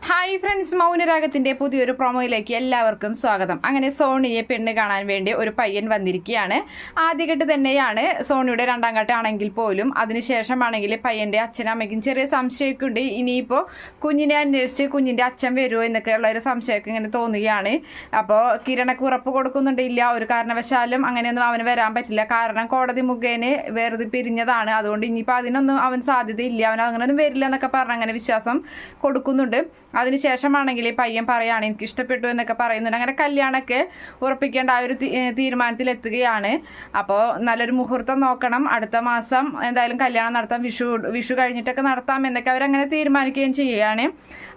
Hi friends, മൗനരാഗത്തിന്റെ പുതിയൊരു പ്രൊമോയിലേക്ക് എല്ലാവർക്കും സ്വാഗതം. അങ്ങനെ സോണിയെ പെണ്ണ് കാണാൻ വേണ്ടി ഒരു പയ്യൻ വന്നിരിക്കുകയാണ്. ആദ്യഘട്ട് തന്നെയാണ് സോണിയുടെ രണ്ടാം ഘട്ടമാണെങ്കിൽ പോലും. അതിനുശേഷമാണെങ്കിൽ പയ്യന്റെ അച്ഛനും അമ്മയ്ക്കും ചെറിയ സംശയമൊക്കെ ഉണ്ട്. ഇനിയിപ്പോൾ കുഞ്ഞിനെ അന്വേഷിച്ച് കുഞ്ഞിന്റെ അച്ഛൻ വരുമോ എന്നൊക്കെയുള്ള ഒരു സംശയമൊക്കെ ഇങ്ങനെ തോന്നുകയാണ്. അപ്പോൾ കിരണക്ക് ഉറപ്പ് കൊടുക്കുന്നുണ്ട്, ഇല്ല ഒരു കാരണവശാലും അങ്ങനെയൊന്നും അവന് വരാൻ പറ്റില്ല, കാരണം കോടതി മുഖേന വേറെ പിരിഞ്ഞതാണ്, അതുകൊണ്ട് ഇനിയിപ്പോൾ അതിനൊന്നും അവൻ സാധ്യതയില്ല, അവൻ അങ്ങനെയൊന്നും വരില്ല എന്നൊക്കെ പറഞ്ഞ് അങ്ങനെ വിശ്വാസം കൊടുക്കുന്നുണ്ട്. അതിനുശേഷമാണെങ്കിൽ പയ്യൻ പറയാണ് എനിക്ക് ഇഷ്ടപ്പെട്ടു എന്നൊക്കെ പറയുന്നുണ്ട്. അങ്ങനെ കല്യാണമൊക്കെ ഉറപ്പിക്കേണ്ട ആ ഒരു തീരുമാനത്തിലെത്തുകയാണ്. അപ്പോൾ നല്ലൊരു മുഹൂർത്തം നോക്കണം, അടുത്ത മാസം എന്തായാലും കല്യാണം നടത്താം, വിഷു കഴിഞ്ഞിട്ടൊക്കെ നടത്താം എന്നൊക്കെ അവരങ്ങനെ തീരുമാനിക്കുകയും ചെയ്യുകയാണ്.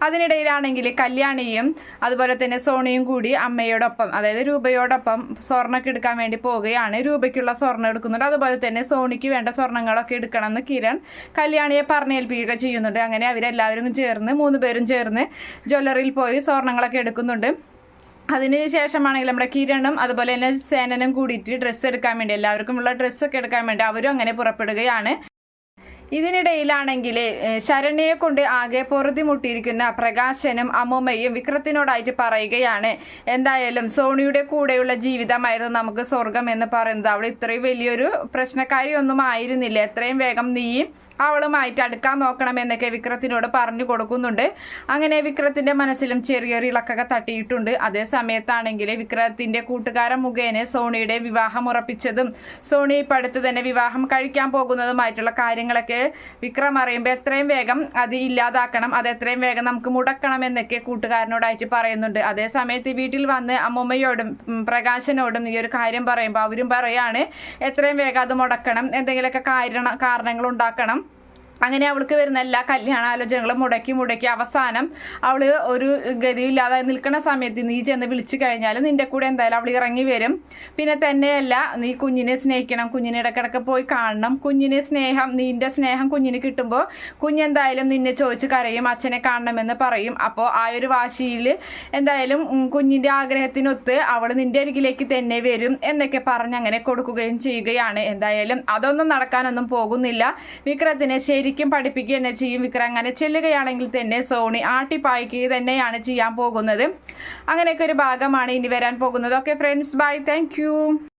അതിനിടയിലാണെങ്കിൽ കല്യാണിയും അതുപോലെ തന്നെ സോണിയും കൂടി അമ്മയോടൊപ്പം, അതായത് രൂപയോടൊപ്പം സ്വർണ്ണമൊക്കെ എടുക്കാൻ വേണ്ടി പോവുകയാണ്. രൂപയ്ക്കുള്ള സ്വർണ്ണം എടുക്കുന്നുണ്ട്, അതുപോലെ തന്നെ സോണിക്ക് വേണ്ട സ്വർണ്ണങ്ങളൊക്കെ എടുക്കണമെന്ന് കിരൺ കല്യാണിയെ പറഞ്ഞേൽപ്പിക്കുക ചെയ്യുന്നുണ്ട്. അങ്ങനെ അവരെല്ലാവരും ചേർന്ന് 3 പേരും ചേർന്ന് ജ്വല്ലറിയിൽ പോയി സ്വർണ്ണങ്ങളൊക്കെ എടുക്കുന്നുണ്ട്. അതിന് ശേഷമാണെങ്കിൽ നമ്മുടെ കിരണും അതുപോലെ തന്നെ സേനനും കൂടിയിട്ട് ഡ്രസ്സ് എടുക്കാൻ വേണ്ടി, എല്ലാവർക്കുമുള്ള ഡ്രസ്സൊക്കെ എടുക്കാൻ വേണ്ടി അവരും അങ്ങനെ പുറപ്പെടുകയാണ്. ഇതിനിടയിലാണെങ്കിൽ ശരണ്യയെ കൊണ്ട് ആകെ പൊറുതി മുട്ടിയിരിക്കുന്ന പ്രകാശനും അമ്മൂമ്മയും വിക്രത്തിനോടായിട്ട് പറയുകയാണ്, എന്തായാലും സോണിയുടെ കൂടെയുള്ള ജീവിതമായിരുന്നു നമുക്ക് സ്വർഗം എന്ന് പറയുന്നത്. അവൾ ഇത്രയും വലിയൊരു പ്രശ്നക്കാരിയൊന്നും ആയിരുന്നില്ല, എത്രയും വേഗം നീ അവളുമായിട്ട് അടുക്കാൻ നോക്കണം എന്നൊക്കെ വിക്രത്തിനോട് പറഞ്ഞു കൊടുക്കുന്നുണ്ട്. അങ്ങനെ വിക്രത്തിന്റെ മനസ്സിലും ചെറിയൊരു ഇളക്കൊക്കെ തട്ടിയിട്ടുണ്ട്. അതേ സമയത്താണെങ്കിൽ വിക്രത്തിന്റെ കൂട്ടുകാരൻ മുഖേന സോണിയുടെ വിവാഹം ഉറപ്പിച്ചതും സോണി ഇപ്പം അടുത്ത് തന്നെ വിവാഹം കഴിക്കാൻ പോകുന്നതുമായിട്ടുള്ള കാര്യങ്ങളൊക്കെ വിക്രം അറിയുമ്പോൾ എത്രയും വേഗം അത് ഇല്ലാതാക്കണം, അത് എത്രയും വേഗം നമുക്ക് മുടക്കണം എന്നൊക്കെ കൂട്ടുകാരനോടായിട്ട് പറയുന്നുണ്ട്. അതേ സമയത്ത് വീട്ടിൽ വന്ന് അമ്മൂമ്മയോടും പ്രകാശനോടും ഈ ഒരു കാര്യം പറയുമ്പോൾ അവരും പറയാണ് എത്രയും വേഗം അത് മുടക്കണം, എന്തെങ്കിലുമൊക്കെ കാരണങ്ങൾ ഉണ്ടാക്കണം. അങ്ങനെ അവൾക്ക് വരുന്ന എല്ലാ കല്യാണാലോചനകളും മുടക്കി അവസാനം അവൾ ഒരു ഗതിയില്ലാതെ നിൽക്കുന്ന സമയത്ത് നീ ചെന്ന് വിളിച്ചു കഴിഞ്ഞാൽ നിന്റെ കൂടെ എന്തായാലും അവൾ ഇറങ്ങി വരും. പിന്നെ തന്നെയല്ല, നീ കുഞ്ഞിനെ സ്നേഹിക്കണം, കുഞ്ഞിനെ ഇടക്കിടക്ക് പോയി കാണണം, നിന്റെ സ്നേഹം കുഞ്ഞിന് കിട്ടുമ്പോൾ കുഞ്ഞെന്തായാലും നിന്നെ ചോദിച്ച് കരയും, അച്ഛനെ കാണണമെന്ന് പറയും. അപ്പോൾ ആ ഒരു വാശിയിൽ എന്തായാലും കുഞ്ഞിൻ്റെ ആഗ്രഹത്തിനൊത്ത് അവൾ നിന്റെ അരികിലേക്ക് തന്നെ വരും എന്നൊക്കെ പറഞ്ഞ് അങ്ങനെ കൊടുക്കുകയും ചെയ്യുകയാണ്. എന്തായാലും അതൊന്നും നടക്കാനൊന്നും പോകുന്നില്ല. വിക്രത്തിനെ ശരിക്കും പഠിപ്പിക്കുക തന്നെ ചെയ്യും. വിക്രം അങ്ങനെ ചെല്ലുകയാണെങ്കിൽ തന്നെ സോണി ആട്ടിപ്പായിക്കുക തന്നെയാണ് ചെയ്യാൻ പോകുന്നത്. അങ്ങനെയൊക്കെ ഒരു ഭാഗമാണ് ഇനി വരാൻ പോകുന്നത്. Okay friends, bye, thank U.